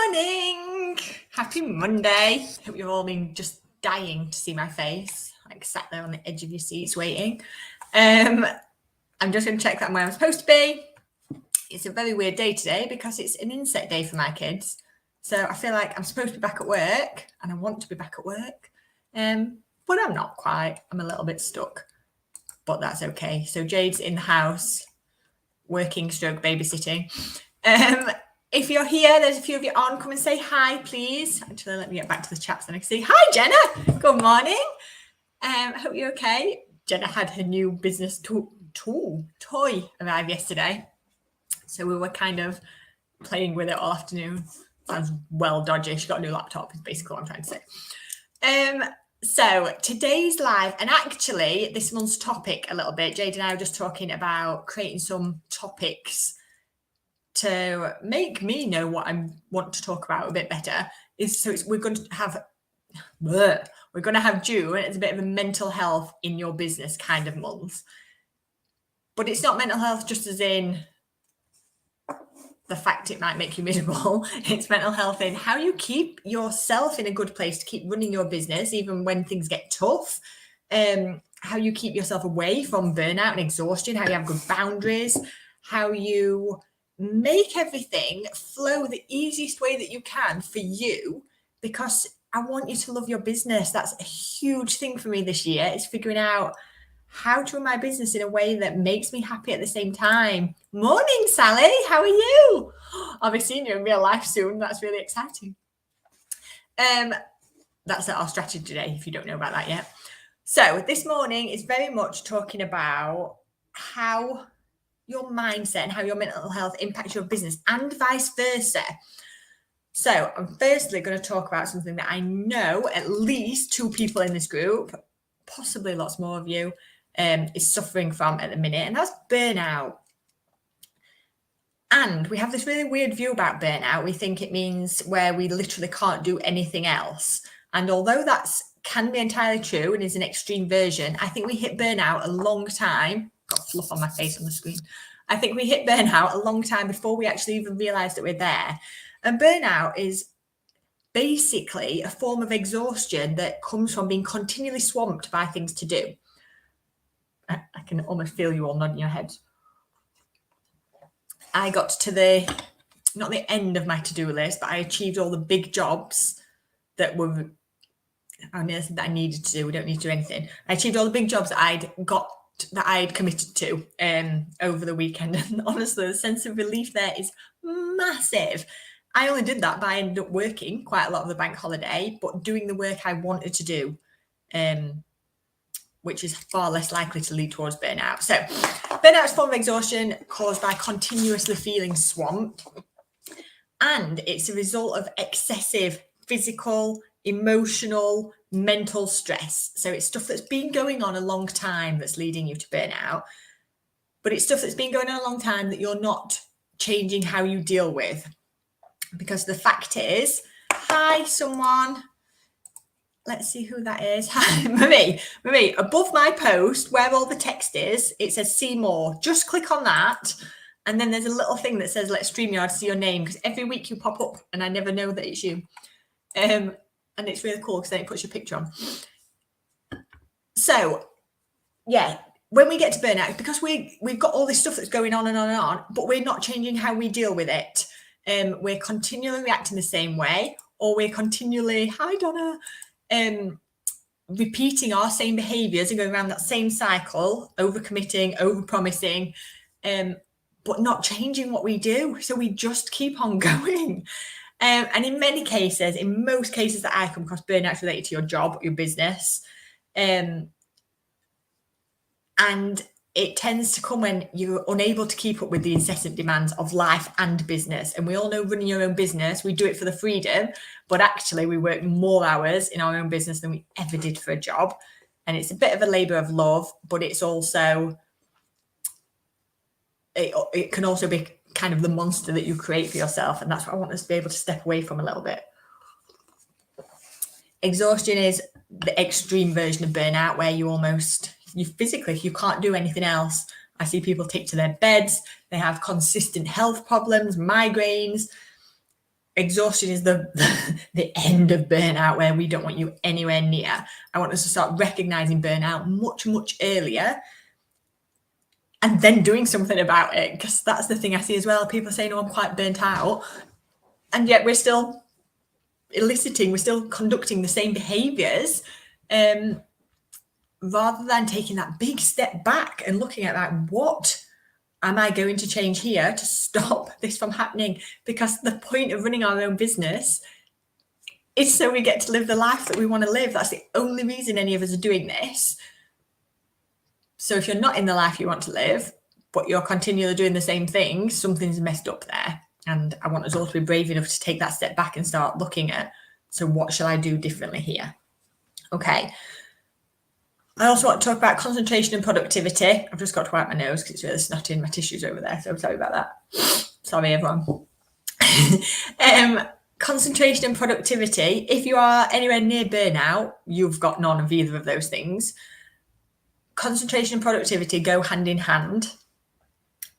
Morning! Happy Monday. Hope you've all been just dying to see my face, like sat there on the edge of your seats waiting. I'm just going to check that I'm where I'm supposed to be. It's a very weird day today because it's an inset day for my kids. So I feel like I'm supposed to be back at work and I want to be back at work. But I'm not quite. I'm a little bit stuck, but that's okay. So Jade's in the house, working stroke babysitting. If you're here, there's a few of you on. Come and say hi, please. Actually, let me get back to the chat so I can see. Hi, Jenna. Good morning. I hope you're okay. Jenna had her new business toy arrive yesterday. So we were kind of playing with it all afternoon. Sounds well dodgy. She got a new laptop, is basically what I'm trying to say. So today's live, and actually this month's topic a little bit, Jade and I were just talking about creating some topics to make me know what I want to talk about a bit better. We're going to have June as a bit of a mental health in your business kind of month. But it's not mental health just as in the fact it might make you miserable. It's mental health in how you keep yourself in a good place to keep running your business, even when things get tough. How you keep yourself away from burnout and exhaustion, how you have good boundaries, how you make everything flow the easiest way that you can for you, because I want you to love your business. That's a huge thing for me this year. It's figuring out how to run my business in a way that makes me happy at the same time. Morning, Sally. How are you? I'll be seeing you in real life soon. That's really exciting. That's our strategy today, if you don't know about that yet. So this morning is very much talking about how your mindset and how your mental health impacts your business and vice versa. So I'm firstly going to talk about something that I know at least 2 people in this group, possibly lots more of you, is suffering from at the minute, and that's burnout. And we have this really weird view about burnout. We think it means where we literally can't do anything else. And although that's can be entirely true and is an extreme version, I think we hit burnout a long time. Got fluff on my face on the screen. I think we hit burnout a long time before we actually even realized that we're there. And burnout is basically a form of exhaustion that comes from being continually swamped by things to do. I can almost feel you all nodding your heads. I got to not the end of my to-do list, but I achieved all the big jobs that I needed to do. We don't need to do anything. I achieved all the big jobs that I'd committed to over the weekend. And honestly, the sense of relief there is massive. I only did that, but I ended up working quite a lot of the bank holiday, but doing the work I wanted to do, which is far less likely to lead towards burnout. So burnout is a form of exhaustion caused by continuously feeling swamped. And it's a result of excessive physical, emotional, mental stress. So it's stuff that's been going on a long time that's leading you to burnout. But it's stuff that's been going on a long time that you're not changing how you deal with. Because the fact is, hi, someone. Let's see who that is. Hi, Marie, above my post where all the text is, it says see more. Just click on that. And then there's a little thing that says, let's StreamYard, see your name. Because every week you pop up and I never know that it's you. And it's really cool because then it puts your picture on. So, yeah, when we get to burnout, because we've got all this stuff that's going on and on and on, but we're not changing how we deal with it. We're continually reacting the same way, or we're continually, hi, Donna, repeating our same behaviours and going around that same cycle, overcommitting, overpromising, but not changing what we do. So we just keep on going. And in most cases that I come across, burnout related to your job, your business. And it tends to come when you're unable to keep up with the incessant demands of life and business. And we all know running your own business, we do it for the freedom, but actually we work more hours in our own business than we ever did for a job. And it's a bit of a labour of love, but it's also, it can also be kind of the monster that you create for yourself. And that's what I want us to be able to step away from a little bit. Exhaustion is the extreme version of burnout where you can't do anything else. I see people take to their beds. They have consistent health problems, migraines. exhaustion is the end of burnout, where we don't want you anywhere near. I want us to start recognizing burnout much, much earlier and then doing something about it, because that's the thing I see as well. People saying, oh, I'm quite burnt out. And yet we're still conducting the same behaviors, rather than taking that big step back and looking at like, what am I going to change here to stop this from happening? Because the point of running our own business is so we get to live the life that we want to live. That's the only reason any of us are doing this. So if you're not in the life you want to live, but you're continually doing the same thing, something's messed up there. And I want us all to be brave enough to take that step back and start looking at, so what shall I do differently here? Okay. I also want to talk about concentration and productivity. I've just got to wipe my nose because it's really snotty in my tissues over there. So I'm sorry about that. Sorry, everyone. Concentration and productivity. If you are anywhere near burnout, you've got none of either of those things. Concentration and productivity go hand in hand.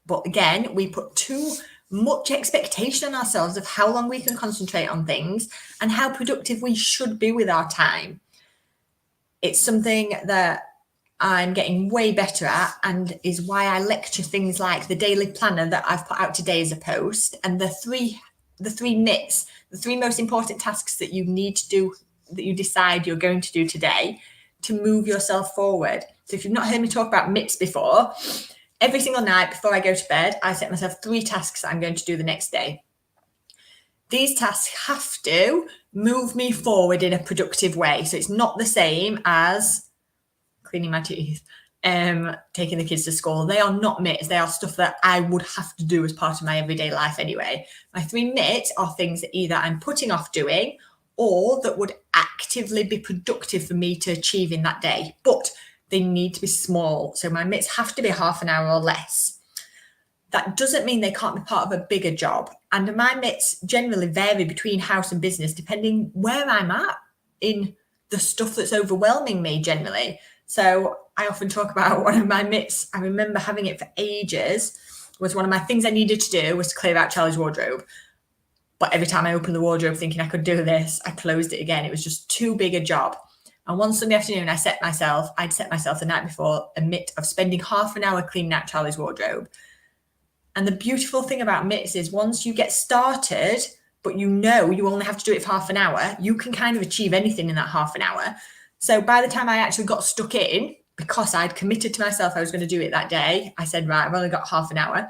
But again, we put too much expectation on ourselves of how long we can concentrate on things and how productive we should be with our time. It's something that I'm getting way better at, and is why I lecture things like the daily planner that I've put out today as a post, and the three MITs, the three most important tasks that you need to do, that you decide you're going to do today to move yourself forward. So if you've not heard me talk about MITs before, every single night before I go to bed, I set myself 3 tasks that I'm going to do the next day. These tasks have to move me forward in a productive way. So it's not the same as cleaning my teeth, taking the kids to school. They are not MITs. They are stuff that I would have to do as part of my everyday life anyway. My 3 MITs are things that either I'm putting off doing or that would actively be productive for me to achieve in that day. But they need to be small. So my MITs have to be half an hour or less. That doesn't mean they can't be part of a bigger job. And my MITs generally vary between house and business, depending where I'm at in the stuff that's overwhelming me generally. So I often talk about one of my MITs. I remember having it for ages. Was one of my things I needed to do was to clear out Charlie's wardrobe. But every time I opened the wardrobe thinking I could do this, I closed it again. It was just too big a job. And one Sunday afternoon, I'd set myself the night before a MIT of spending half an hour cleaning out Charlie's wardrobe. And the beautiful thing about MITs is once you get started, but you know you only have to do it for half an hour, you can kind of achieve anything in that half an hour. So by the time I actually got stuck in, because I'd committed to myself I was going to do it that day, I said, right, I've only got half an hour.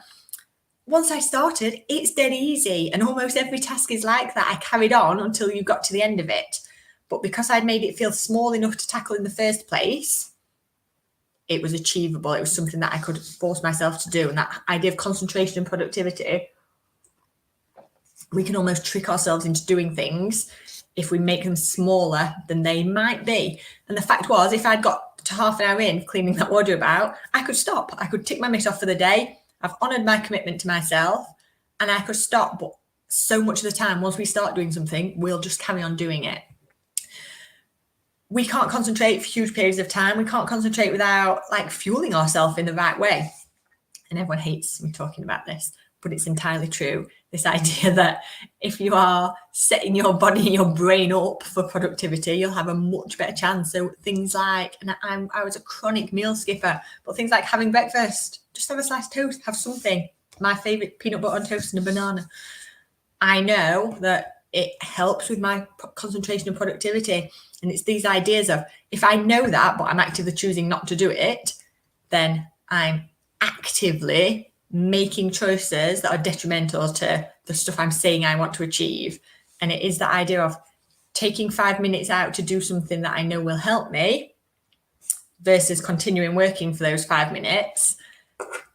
Once I started, it's dead easy. And almost every task is like that. I carried on until you got to the end of it. But because I'd made it feel small enough to tackle in the first place, it was achievable. It was something that I could force myself to do. And that idea of concentration and productivity, we can almost trick ourselves into doing things if we make them smaller than they might be. And the fact was, if I'd got to half an hour in cleaning that wardrobe out, I could stop. I could tick my MIT off for the day. I've honoured my commitment to myself and I could stop. But so much of the time, once we start doing something, we'll just carry on doing it. We can't concentrate for huge periods of time. We can't concentrate without fueling ourselves in the right way. And everyone hates me talking about this, but it's entirely true. This idea that if you are setting your body and your brain up for productivity, you'll have a much better chance. So things like, and I was a chronic meal skipper, but things like having breakfast, just have a sliced toast, have something. My favorite, peanut butter on toast and a banana. I know that it helps with my concentration and productivity. And it's these ideas of, if I know that, but I'm actively choosing not to do it, then I'm actively making choices that are detrimental to the stuff I'm saying I want to achieve. And it is the idea of taking 5 minutes out to do something that I know will help me versus continuing working for those 5 minutes.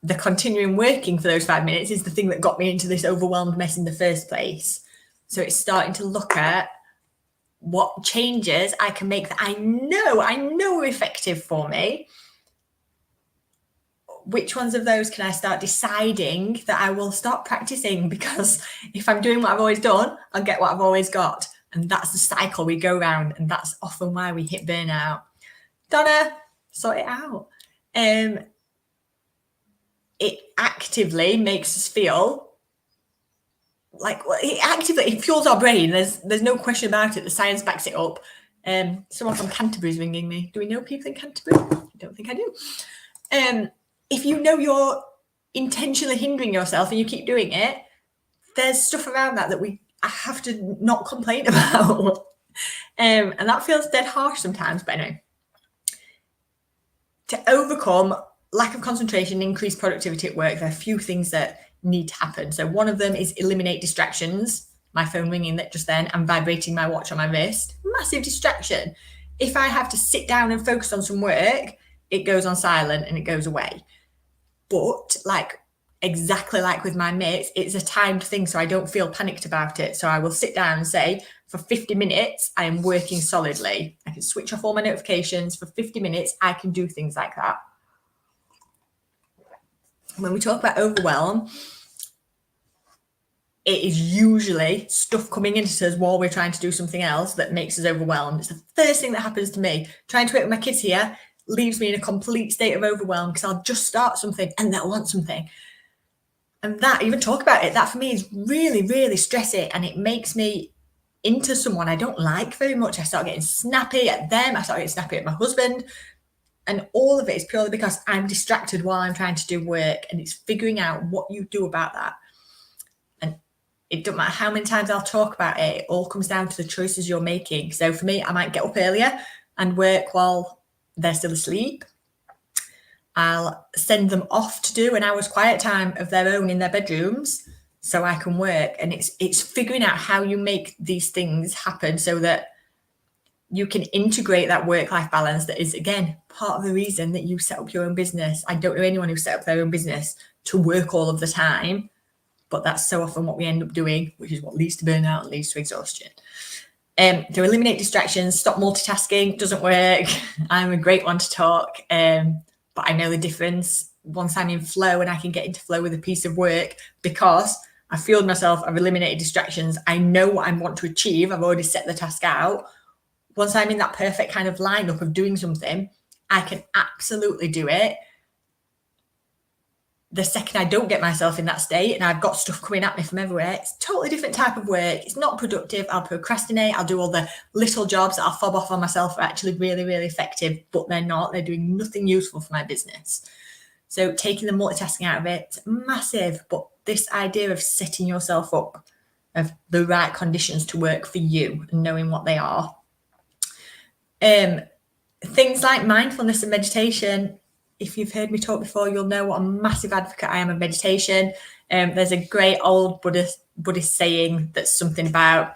The continuing working for those 5 minutes is the thing that got me into this overwhelmed mess in the first place. So it's starting to look at what changes I can make that I know are effective for me. Which ones of those can I start deciding that I will start practicing? Because if I'm doing what I've always done, I'll get what I've always got. And that's the cycle we go around. And that's often why we hit burnout. Donna, sort it out. It actively makes us feel it fuels our brain. There's no question about it. The science backs it up. Someone from Canterbury is ringing me. Do we know people in Canterbury? I don't think I do. If you know you're intentionally hindering yourself and you keep doing it, there's stuff around that we have to not complain about. And that feels dead harsh sometimes, but anyway. To overcome lack of concentration, increase productivity at work, there are a few things that need to happen. So one of them is eliminate distractions. My phone ringing that just then and vibrating my watch on my wrist. Massive distraction. If I have to sit down and focus on some work, it goes on silent and it goes away. But exactly like with my mates, it's a timed thing, so I don't feel panicked about it. So I will sit down and say, for 50 minutes, I am working solidly. I can switch off all my notifications. For 50 minutes, I can do things like that. When we talk about overwhelm, it is usually stuff coming into us while we're trying to do something else that makes us overwhelmed. It's the first thing that happens to me. Trying to work with my kids here leaves me in a complete state of overwhelm because I'll just start something and they'll want something. And that, even talk about it, that for me is really, really stressy, and it makes me into someone I don't like very much. I start getting snappy at them. I start getting snappy at my husband. And all of it is purely because I'm distracted while I'm trying to do work, and it's figuring out what you do about that. And it doesn't matter how many times I'll talk about it, it all comes down to the choices you're making. So for me, I might get up earlier and work while they're still asleep. I'll send them off to do an hour's quiet time of their own in their bedrooms so I can work. And it's figuring out how you make these things happen so that you can integrate that work-life balance that is, again, part of the reason that you set up your own business. I don't know anyone who set up their own business to work all of the time, but that's so often what we end up doing, which is what leads to burnout and leads to exhaustion. To eliminate distractions, stop multitasking, doesn't work. I'm a great one to talk, but I know the difference once I'm in flow and I can get into flow with a piece of work because I fueled myself, I've eliminated distractions, I know what I want to achieve, I've already set the task out. Once I'm in that perfect kind of lineup of doing something, I can absolutely do it. The second I don't get myself in that state and I've got stuff coming at me from everywhere, it's a totally different type of work. It's not productive. I'll procrastinate. I'll do all the little jobs that I'll fob off on myself are actually really, really effective, but they're not. They're doing nothing useful for my business. So taking the multitasking out of it, it's massive. But this idea of setting yourself up of the right conditions to work for you and knowing what they are. Things like mindfulness and meditation. If you've heard me talk before, you'll know what a massive advocate I am of meditation. There's a great old Buddhist saying that's something about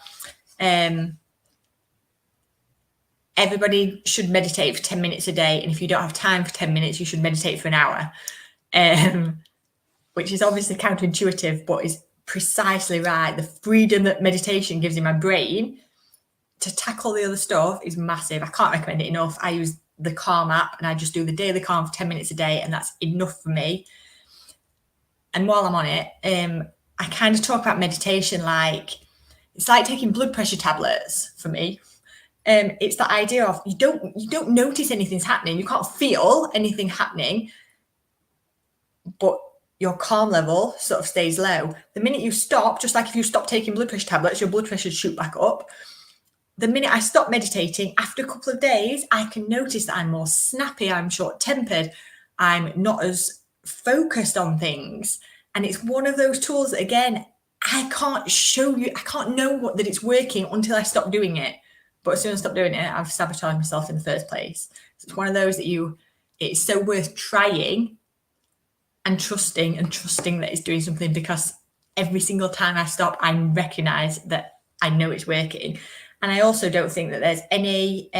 everybody should meditate for 10 minutes a day. And if you don't have time for 10 minutes, you should meditate for an hour, which is obviously counterintuitive, but is precisely right. The freedom that meditation gives in my brain to tackle the other stuff is massive. I can't recommend it enough. I use the Calm app and I just do the daily Calm for 10 minutes a day, and that's enough for me. And while I'm on it, I kind of talk about meditation like it's like taking blood pressure tablets for me. It's the idea of you don't notice anything's happening, you can't feel anything happening, but your calm level sort of stays low. The minute you stop, just like if you stop taking blood pressure tablets, your blood pressure shoot back up. The minute I stop meditating, after a couple of days, I can notice that I'm more snappy, I'm short-tempered, I'm not as focused on things. And it's one of those tools that, again, I can't show you, I can't know that it's working until I stop doing it. But as soon as I stop doing it, I've sabotaged myself in the first place. So it's one of those that it's so worth trying and trusting that it's doing something, because every single time I stop, I recognize that I know it's working. And I also don't think that there's any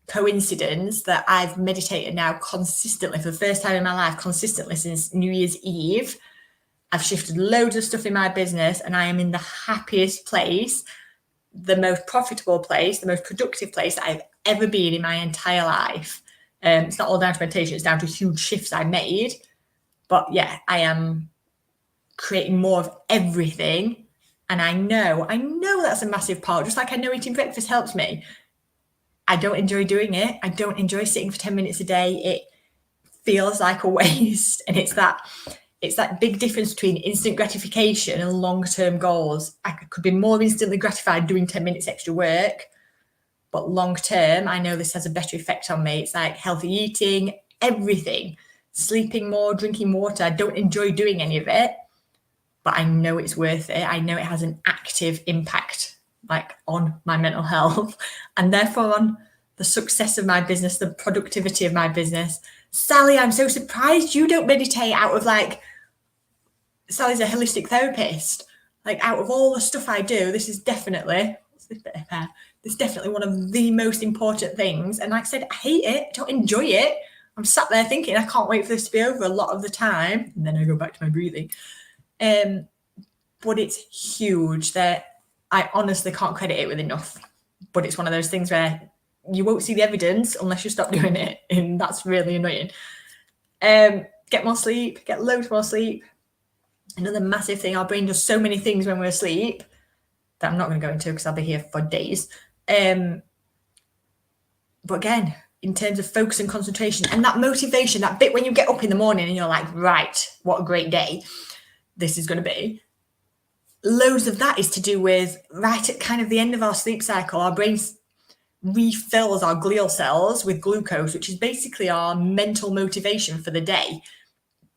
coincidence that I've meditated now consistently for the first time in my life, consistently since New Year's Eve. I've shifted loads of stuff in my business and I am in the happiest place, the most profitable place, the most productive place that I've ever been in my entire life. It's not all down to meditation, it's down to huge shifts I made. But yeah, I am creating more of everything. And I know that's a massive part. Just like I know eating breakfast helps me. I don't enjoy doing it. I don't enjoy sitting for 10 minutes a day. It feels like a waste. And it's that it's that big difference between instant gratification and long-term goals. I could be more instantly gratified doing 10 minutes extra work, but long-term, I know this has a better effect on me. It's like healthy eating, everything, sleeping more, drinking water. I don't enjoy doing any of it, but I know it's worth it. I know it has an active impact like on my mental health and therefore on the success of my business, the productivity of my business. Sally, I'm so surprised you don't meditate out of like, Sally's a holistic therapist. Like out of all the stuff I do, this is definitely, what's this bit of hair? This is definitely one of the most important things. And like I said, I hate it. I don't enjoy it. I'm sat there thinking, I can't wait for this to be over a lot of the time. And then I go back to my breathing. But it's huge that I honestly can't credit it with enough. But it's one of those things where you won't see the evidence unless you stop doing it. And that's really annoying. Get more sleep, get loads more sleep. Another massive thing, our brain does so many things when we're asleep that I'm not going to go into because I'll be here for days. But again, in terms of focus and concentration and that motivation, that bit when you get up in the morning and you're like, right, what a great day this is going to be. Loads of that is to do with right at kind of the end of our sleep cycle, our brain refills our glial cells with glucose, which is basically our mental motivation for the day.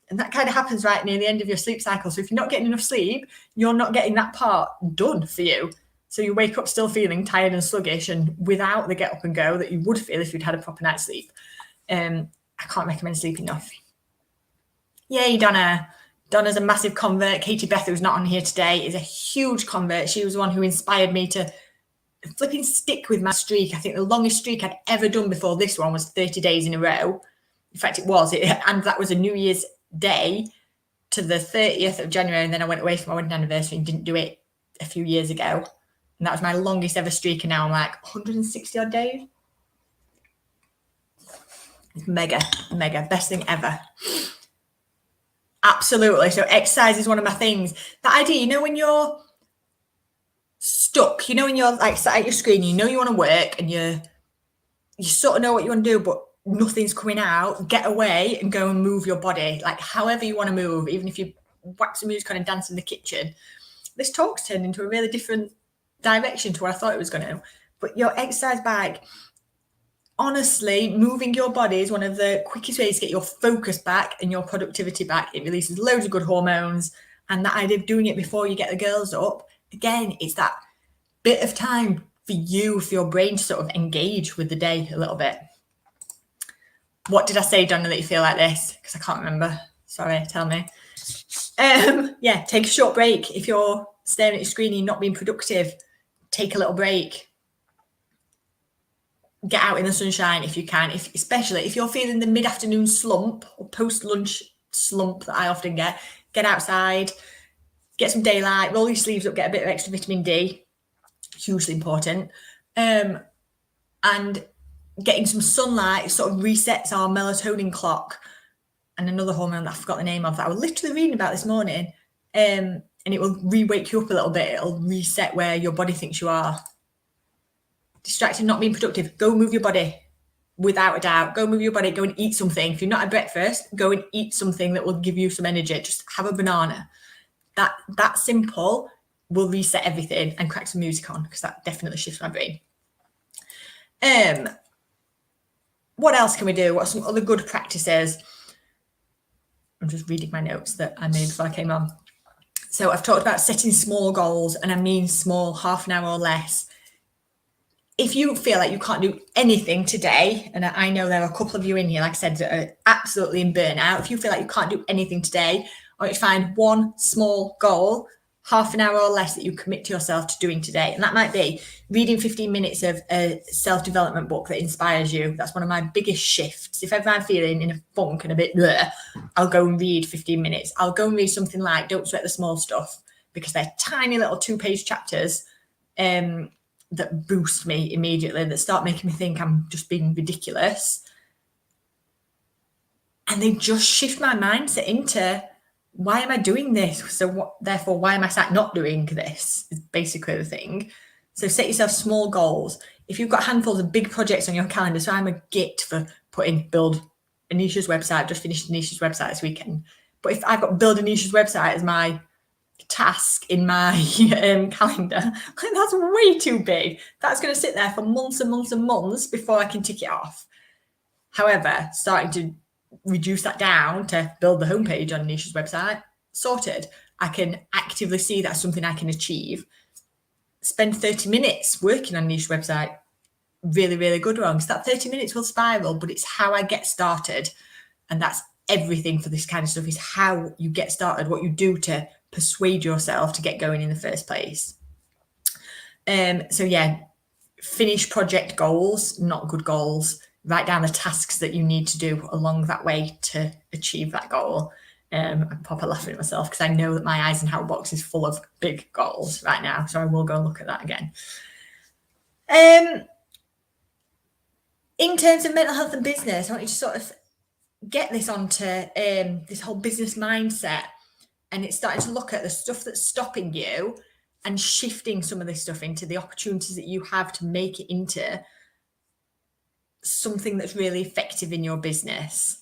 And that kind of happens right near the end of your sleep cycle. So if you're not getting enough sleep, you're not getting that part done for you. So you wake up still feeling tired and sluggish and without the get up and go that you would feel if you'd had a proper night's sleep. I can't recommend sleep enough. Yay, Donna. Donna's a massive convert. Katie Beth, who's not on here today, is a huge convert. She was the one who inspired me to flipping stick with my streak. I think the longest streak I'd ever done before this one was 30 days in a row. In fact, it was. And that was a New Year's Day to the 30th of January. And then I went away for my wedding anniversary and didn't do it a few years ago. And that was my longest ever streak. And now I'm like 160 odd days. It's mega. Best thing ever. Absolutely. So exercise is one of my things. That idea, when you're stuck, when you're like sat at your screen, you want to work and you sort of know what you want to do, but nothing's coming out, get away and go and move your body, like however you want to move, even if you whack some music on and dance in the kitchen. This talk's turned into a really different direction to what I thought it was going to. But your exercise bike, honestly, moving your body is one of the quickest ways to get your focus back and your productivity back. It releases loads of good hormones. And that idea of doing it before you get the girls up, again, it's that bit of time for you, for your brain to sort of engage with the day a little bit. What did I say, Donna, that you feel like this? Because I can't remember. Sorry, tell me. Take a short break. If you're staring at your screen and you're not being productive, take a little break. Get out in the sunshine if you can, especially if you're feeling the mid-afternoon slump or post-lunch slump that I often get outside, get some daylight, roll your sleeves up, get a bit of extra vitamin D, hugely important. And getting some sunlight sort of resets our melatonin clock and another hormone that I forgot the name of that I was literally reading about this morning. And it will re-wake you up a little bit. It'll reset where your body thinks you are. Distracted, not being productive. Go move your body, without a doubt. Go move your body. Go and eat something. If you're not at breakfast, go and eat something that will give you some energy. Just have a banana. That simple will reset everything and crack some music on because that definitely shifts my brain. What else can we do? What are some other good practices? I'm just reading my notes that I made before I came on. So I've talked about setting small goals, and I mean small, half an hour or less. If you feel like you can't do anything today, and I know there are a couple of you in here, like I said, that are absolutely in burnout. If you feel like you can't do anything today, I want you to find one small goal, half an hour or less, that you commit to yourself to doing today. And that might be reading 15 minutes of a self-development book that inspires you. That's one of my biggest shifts. If ever I'm feeling in a funk and a bit bleh, I'll go and read 15 minutes. I'll go and read something like Don't Sweat the Small Stuff, because they're tiny little 2-page chapters that boost me immediately, that start making me think I'm just being ridiculous. And they just shift my mindset into, why am I doing this? So therefore, why am I sat not doing this? Is basically the thing. So set yourself small goals. If you've got handfuls of big projects on your calendar, so I'm a git for build Anisha's website. I've just finished Anisha's website this weekend. But if I've got build a niche's website as my task in my calendar, like, that's way too big. That's going to sit there for months and months and months before I can tick it off. However, starting to reduce that down to build the homepage on niche's website, sorted. I can actively see that's something I can achieve. Spend 30 minutes working on niche website. Really, really good one. So that 30 minutes will spiral, but it's how I get started. And that's everything for this kind of stuff, is how you get started, what you do to persuade yourself to get going in the first place. So yeah, finish project goals, not good goals. Write down the tasks that you need to do along that way to achieve that goal. I'm proper laughing at myself because I know that my Eisenhower box is full of big goals right now. So I will go and look at that again. In terms of mental health and business, I want you to sort of get this onto this whole business mindset, and it's starting to look at the stuff that's stopping you and shifting some of this stuff into the opportunities that you have to make it into something that's really effective in your business.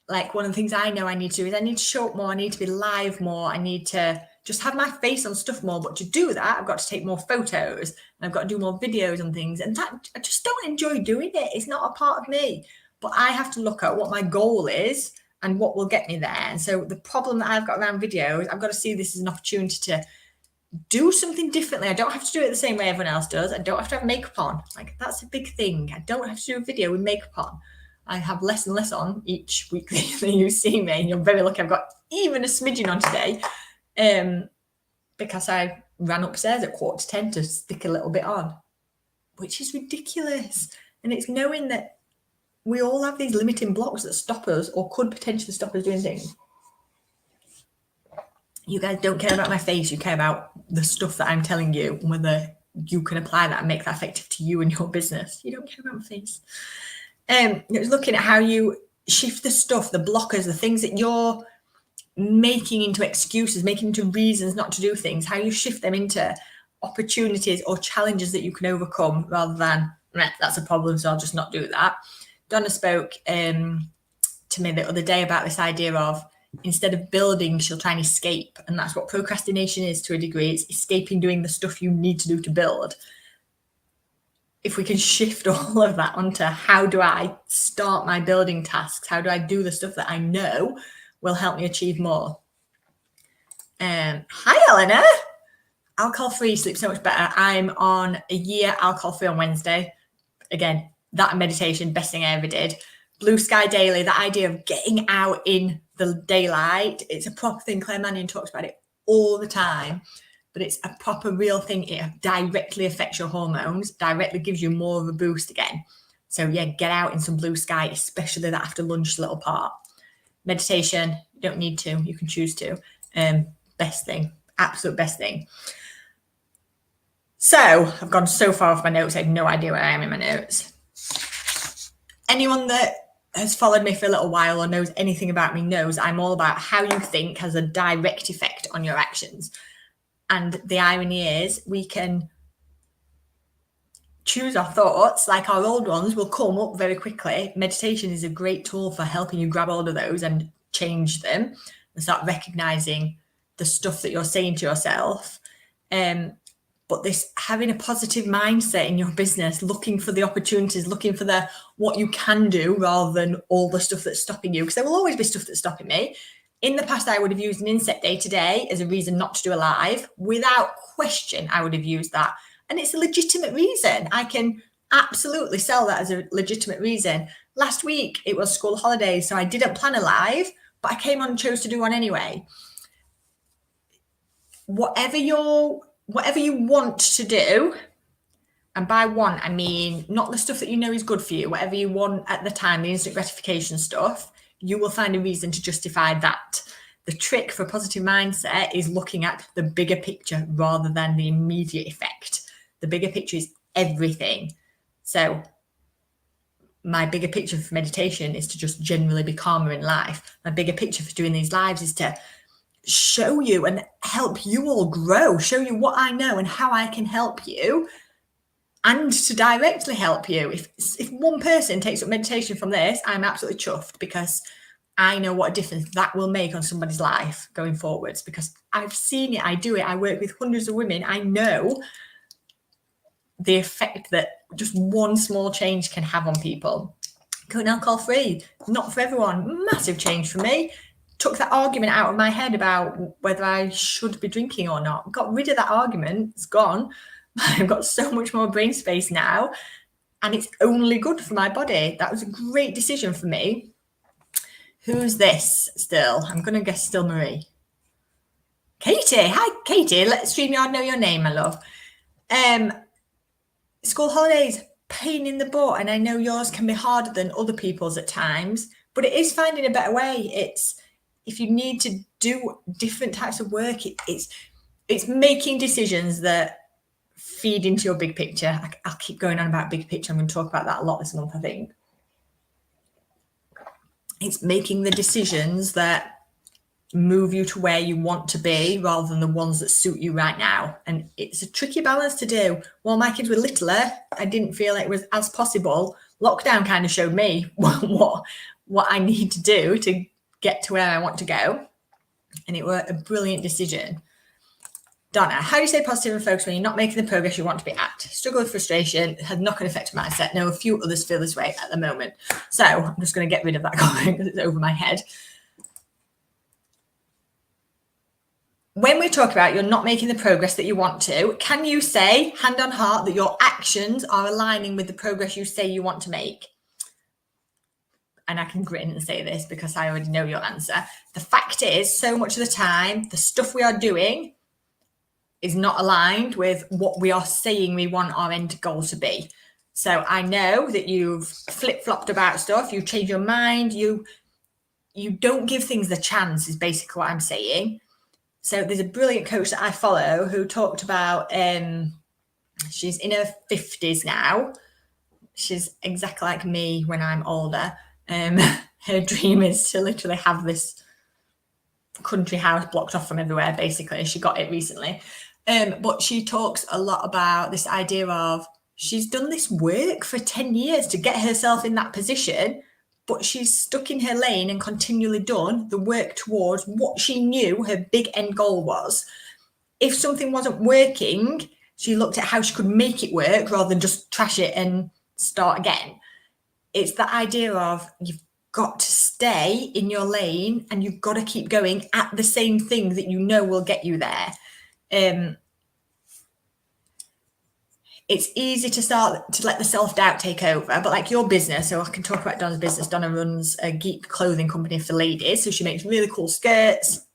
Like, one of the things I know I need to do is I need to show up more. I need to be live more. I need to just have my face on stuff more. But to do that, I've got to take more photos and I've got to do more videos on things. And that, I just don't enjoy doing it. It's not a part of me. But I have to look at what my goal is and what will get me there. And so the problem that I've got around videos, I've got to see this as an opportunity to do something differently. I don't have to do it the same way everyone else does. I don't have to have makeup on. Like, that's a big thing. I don't have to do a video with makeup on. I have less and less on each week that you see me. And you're very lucky I've got even a smidgen on today, because I ran upstairs at 9:45 to stick a little bit on, which is ridiculous. And it's knowing that we all have these limiting blocks that stop us or could potentially stop us doing things. You guys don't care about my face. You care about the stuff that I'm telling you, and whether you can apply that and make that effective to you and your business. You don't care about my face. It's looking at how you shift the stuff, the blockers, the things that you're making into excuses, making into reasons not to do things, how you shift them into opportunities or challenges that you can overcome, rather than, that's a problem, so I'll just not do that. Donna spoke to me the other day about this idea of, instead of building, she'll try and escape. And that's what procrastination is to a degree. It's escaping doing the stuff you need to do to build. If we can shift all of that onto, how do I start my building tasks? How do I do the stuff that I know will help me achieve more? Hi, Eleanor. Alcohol-free, sleep so much better. I'm on a year alcohol-free on Wednesday. Again, that and meditation, best thing I ever did. Blue sky daily, the idea of getting out in the daylight. It's a proper thing. Claire Mannion talks about it all the time, but it's a proper real thing. It directly affects your hormones, directly gives you more of a boost again. So yeah, get out in some blue sky, especially that after lunch little part. Meditation, you don't need to, you can choose to. Best thing, absolute best thing. So I've gone so far off my notes, I have no idea where I am in my notes. Anyone that has followed me for a little while or knows anything about me knows I'm all about how you think has a direct effect on your actions. And the irony is, we can choose our thoughts, like our old ones will come up very quickly. Meditation is a great tool for helping you grab hold of those and change them and start recognizing the stuff that you're saying to yourself. But this, having a positive mindset in your business, looking for the opportunities, looking for the what you can do rather than all the stuff that's stopping you, because there will always be stuff that's stopping me. In the past, I would have used an inset day today as a reason not to do a live. Without question, I would have used that. And it's a legitimate reason. I can absolutely sell that as a legitimate reason. Last week, it was school holidays, so I didn't plan a live, but I came on and chose to do one anyway. Whatever you want to do, and by want, I mean not the stuff that you know is good for you, whatever you want at the time, the instant gratification stuff, you will find a reason to justify that. The trick for a positive mindset is looking at the bigger picture rather than the immediate effect. The bigger picture is everything. So my bigger picture for meditation is to just generally be calmer in life. My bigger picture for doing these lives is to show you and help you all grow, show you what I know and how I can help you, and to directly help you. If one person takes up meditation from this, I'm absolutely chuffed, because I know what a difference that will make on somebody's life going forwards, because I've seen it, I do it, I work with hundreds of women. I know the effect that just one small change can have on people. Going alcohol free, not for everyone, massive change for me. Took that argument out of my head about whether I should be drinking or not. Got rid of that argument, it's gone. I've got so much more brain space now, and it's only good for my body. That was a great decision for me. Who's this still? I'm going to guess still Marie. Katie. Hi, Katie. Let StreamYard know your name, my love. School holidays, pain in the butt. And I know yours can be harder than other people's at times, but it is finding a better way. It's, if you need to do different types of work, it's making decisions that feed into your big picture. I'll keep going on about big picture. I'm going to talk about that a lot this month, I think. It's making the decisions that move you to where you want to be rather than the ones that suit you right now. And it's a tricky balance to do. While my kids were littler, I didn't feel it was as possible. Lockdown kind of showed me what I need to do to get to where I want to go. And it was a brilliant decision. Donna, how do you stay positive and focused when you're not making the progress you want to be at? Struggle with frustration, had knock-on effect on mindset. No, a few others feel this way at the moment. So I'm just going to get rid of that comment because it's over my head. When we talk about you're not making the progress that you want to, can you say, hand on heart, that your actions are aligning with the progress you say you want to make? And I can grin and say this because I already know your answer. The fact is, so much of the time, the stuff we are doing is not aligned with what we are saying we want our end goal to be. So I know that you've flip-flopped about stuff, you've changed your mind, you don't give things the chance is basically what I'm saying. So there's a brilliant coach that I follow who talked about, she's in her 50s now. She's exactly like me when I'm older. Her dream is to literally have this country house blocked off from everywhere, basically. She got it recently. But she talks a lot about this idea of she's done this work for 10 years to get herself in that position, but she's stuck in her lane and continually done the work towards what she knew her big end goal was. If something wasn't working, she looked at how she could make it work rather than just trash it and start again. It's the idea of you've got to stay in your lane and you've got to keep going at the same thing that you know will get you there. It's easy to start to let the self-doubt take over, but like your business, so I can talk about Donna's business. Donna runs a geek clothing company for ladies, so she makes really cool skirts,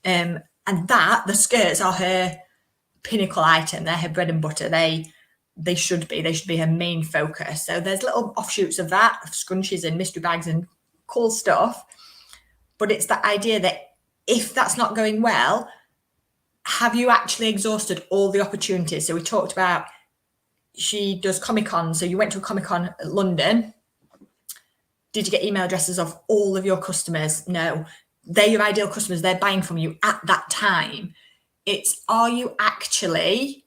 and the skirts are her pinnacle item. They're her bread and butter. They should be her main focus. So there's little offshoots of that, of scrunchies and mystery bags and cool stuff, but it's the idea that if that's not going well, have you actually exhausted all the opportunities? So we talked about she does Comic-Con. So you went to a Comic-Con at London. Did you get email addresses of all of your customers? No. They're your ideal customers. They're buying from you at that time. It's, are you actually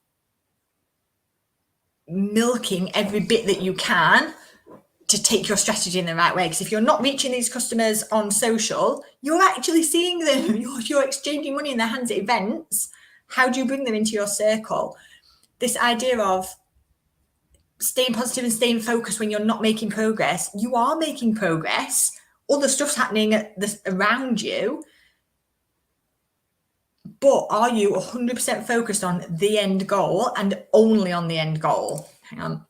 milking every bit that you can to take your strategy in the right way? Because if you're not reaching these customers on social, you're actually seeing them, you're exchanging money in their hands at events. How do you bring them into your circle? This idea of staying positive and staying focused when you're not making progress. You are making progress. Other stuff's happening around you. But are you 100% focused on the end goal and only on the end goal? Hang on.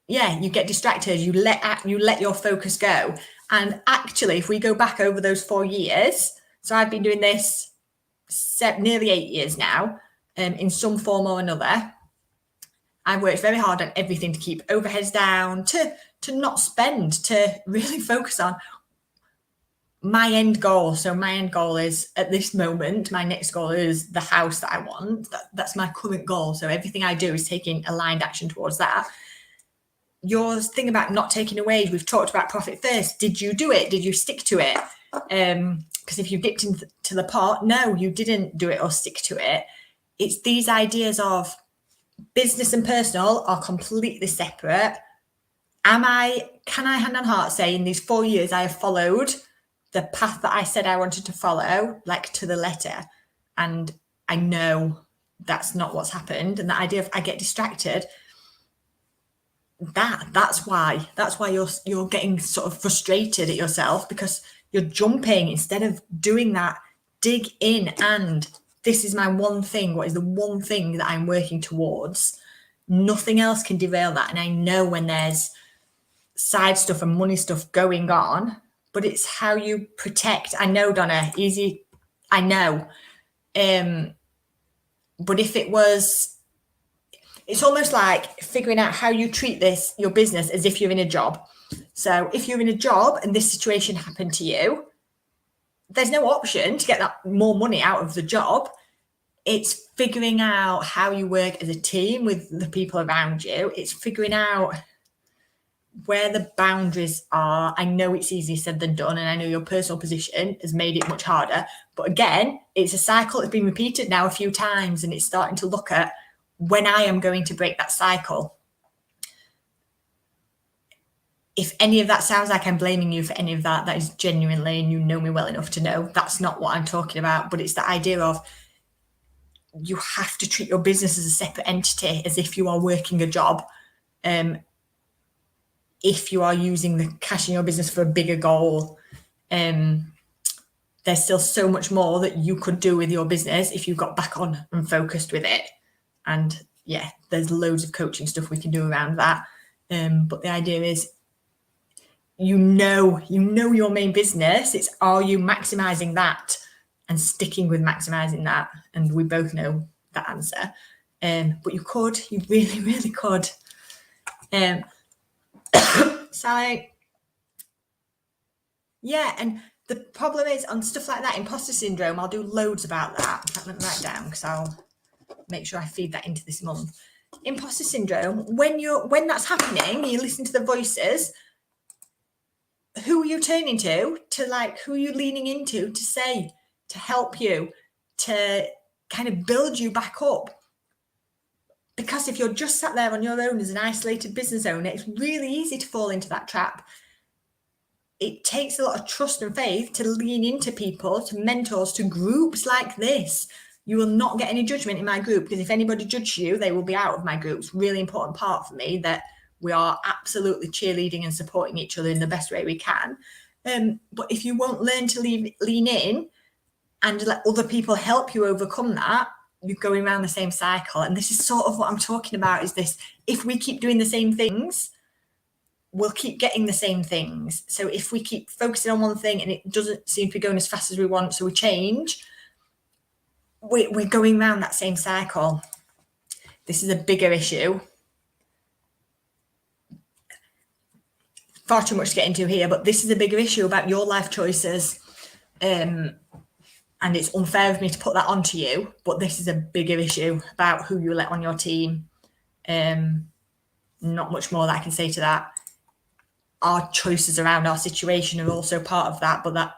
Yeah, you get distracted. You let your focus go. And actually, if we go back over those 4 years, so I've been doing this nearly 8 years now, in some form or another. I've worked very hard on everything to keep overheads down, to not spend, to really focus on my end goal. So my end goal is, at this moment, my next goal is the house that I want. That's my current goal. So everything I do is taking aligned action towards that. Your thing about not taking a wage, we've talked about profit first. Did you do it? Did you stick to it? Because if you dipped into the pot, no, you didn't do it or stick to it. It's these ideas of business and personal are completely separate. can I hand on heart say in these 4 years I have followed the path that I said I wanted to follow, like to the letter, and I know that's not what's happened. And the idea of I get distracted, that's why you're getting sort of frustrated at yourself, because you're jumping instead of doing that. Dig in, and this is my one thing. What is the one thing that I'm working towards? Nothing else can derail that. And I know when there's side stuff and money stuff going on, but it's how you protect. I know, Donna, easy. I know. But if it was, it's almost like figuring out how you treat your business as if you're in a job. So if you're in a job and this situation happened to you, there's no option to get that more money out of the job. It's figuring out how you work as a team with the people around you. It's figuring out where the boundaries are. I know it's easier said than done, and I know your personal position has made it much harder. But again, it's a cycle that's been repeated now a few times, and it's starting to look at when I am going to break that cycle. If any of that sounds like I'm blaming you for any of that, that is genuinely, and you know me well enough to know that's not what I'm talking about. But it's the idea of you have to treat your business as a separate entity, as if you are working a job. If you are using the cash in your business for a bigger goal, there's still so much more that you could do with your business if you got back on and focused with it. And yeah, there's loads of coaching stuff we can do around that. But the idea is, you know your main business. It's, are you maximizing that and sticking with maximizing that? And we both know that answer. But you really, really could. Sally. Yeah, and the problem is on stuff like that, imposter syndrome, I'll do loads about that. In fact, let me write down because I'll make sure I feed that into this month. Imposter syndrome, when that's happening, you listen to the voices. Who are you turning to like, who are you leaning into to say, to help you, to kind of build you back up? Because if you're just sat there on your own as an isolated business owner, it's really easy to fall into that trap. It takes a lot of trust and faith to lean into people, to mentors, to groups like this. You will not get any judgment in my group, because if anybody judges you, they will be out of my group. It's a really important part for me that we are absolutely cheerleading and supporting each other in the best way we can. But if you won't learn to lean in and let other people help you overcome that, you're going around the same cycle. And this is sort of what I'm talking about, is this: if we keep doing the same things, we'll keep getting the same things. So if we keep focusing on one thing and it doesn't seem to be going as fast as we want, so we change, we're going around that same cycle. This is a bigger issue. Far too much to get into here, but this is a bigger issue about your life choices. And it's unfair of me to put that onto you, but this is a bigger issue about who you let on your team. Not much more that I can say to that. Our choices around our situation are also part of that, but that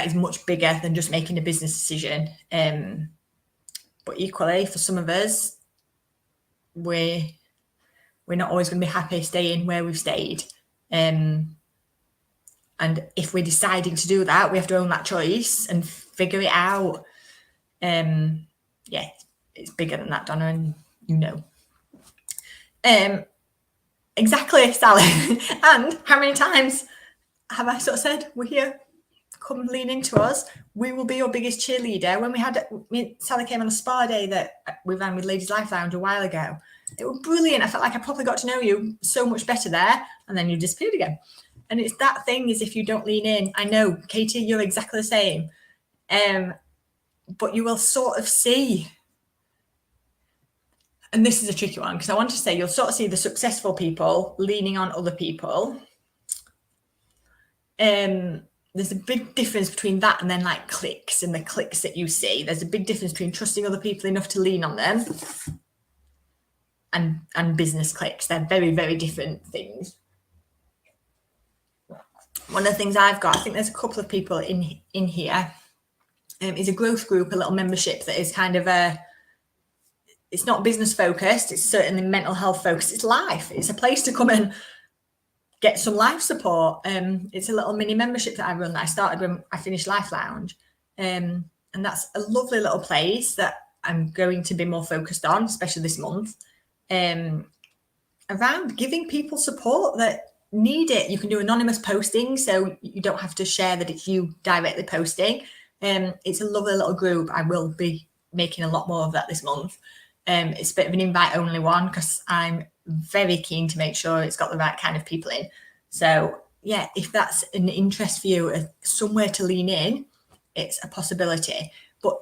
is much bigger than just making a business decision. But equally, for some of us, we're not always going to be happy staying where we've stayed. And if we're deciding to do that, we have to own that choice and figure it out. Yeah, it's bigger than that, Donna, and you know. Exactly, Sally. And how many times have I sort of said, we're here, come lean into us. We will be your biggest cheerleader. When Sally came on a spa day that we ran with Ladies Life Lounge a while ago, it was brilliant. I felt like I probably got to know you so much better there, and then you disappeared again. And it's that thing, is if you don't lean in, I know, Katie, you're exactly the same. But you will sort of see, and this is a tricky one, because I want to say you'll sort of see the successful people leaning on other people. There's a big difference between that and then like clicks, and the clicks that you see. There's a big difference between trusting other people enough to lean on them and business clicks. They're very, very different things. One of the things I've got, I think there's a couple of people in here, is a growth group, a little membership that is kind of it's not business focused. It's certainly mental health focused. It's life. It's a place to come and get some life support. It's a little mini membership that I run that I started when I finished Life Lounge. And that's a lovely little place that I'm going to be more focused on, especially this month, around giving people support that need it. You can do anonymous posting, so you don't have to share that it's you directly posting. It's a lovely little group. I will be making a lot more of that this month. It's a bit of an invite only one because I'm very keen to make sure it's got the right kind of people in. So yeah, if that's an interest for you, somewhere to lean in, it's a possibility. But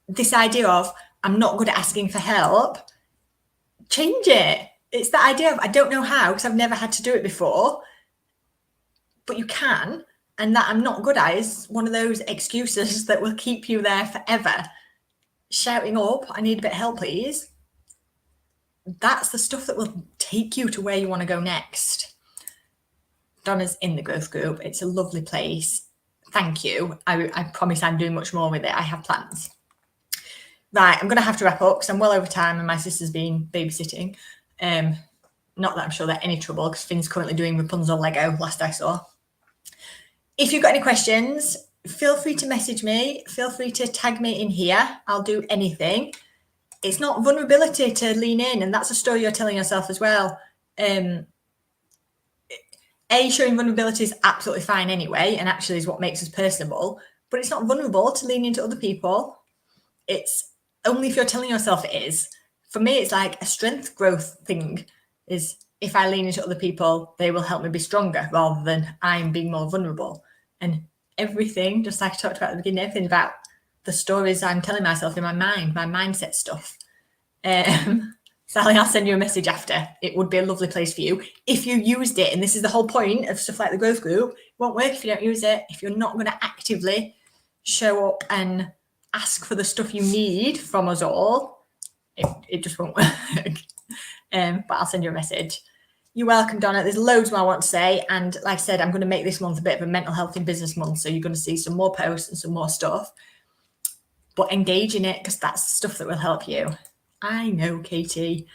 this idea of I'm not good at asking for help, change it. It's the idea of I don't know how because I've never had to do it before, but you can. And that I'm not good at is one of those excuses that will keep you there forever. Shouting up, I need a bit of help, please. That's the stuff that will take you to where you want to go next. Donna's in the growth group. It's a lovely place. Thank you. I promise I'm doing much more with it. I have plans. Right, I'm going to have to wrap up because I'm well over time and my sister's been babysitting. Not that I'm sure they're any trouble because Finn's currently doing Rapunzel Lego, last I saw. If you've got any questions, feel free to message me. Feel free to tag me in here. I'll do anything. It's not vulnerability to lean in, and that's a story you're telling yourself as well. Showing vulnerability is absolutely fine anyway, and actually is what makes us personable, but it's not vulnerable to lean into other people. It's only if you're telling yourself it is. For me, it's like a strength growth thing is if I lean into other people, they will help me be stronger rather than I'm being more vulnerable. And everything, just like I talked about at the beginning, everything about the stories I'm telling myself in my mind, my mindset stuff. Sally, I'll send you a message after. It would be a lovely place for you. If you used it, and this is the whole point of stuff like the growth group, it won't work if you don't use it. If you're not going to actively show up and ask for the stuff you need from us all, it just won't work. But I'll send you a message. You're welcome, Donna. There's loads more I want to say. And like I said, I'm going to make this month a bit of a mental health in business month. So you're going to see some more posts and some more stuff. But engage in it because that's the stuff that will help you. I know, Katie.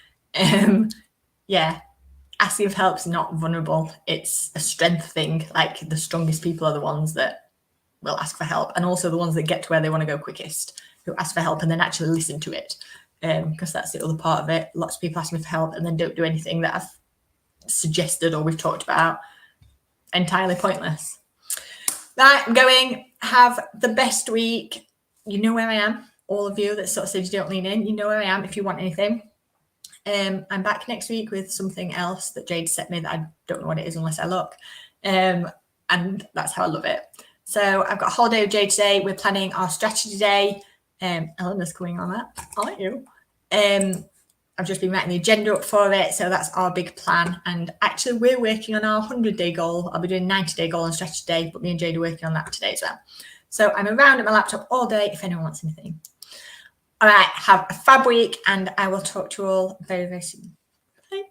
Yeah, asking for help's not vulnerable. It's a strength thing. Like the strongest people are the ones that will ask for help, and also the ones that get to where they want to go quickest, who ask for help and then actually listen to it. Because that's the other part of it. Lots of people ask me for help and then don't do anything that I've suggested or we've talked about. Entirely pointless. Right, I'm going. Have the best week. You know where I am. All of you that sort of said you don't lean in, you know where I am if you want anything. I'm back next week with something else that Jade sent me that I don't know what it is unless I look. And that's how I love it. So I've got a whole day with Jade today. We're planning our strategy day. Eleanor's coming on that, aren't you? I've just been writing the agenda up for it. So that's our big plan. And actually, we're working on our 100-day goal. I'll be doing 90-day goal on strategy day, but me and Jade are working on that today as well. So I'm around at my laptop all day if anyone wants anything. All right, have a fab week, and I will talk to you all very, very soon. Bye.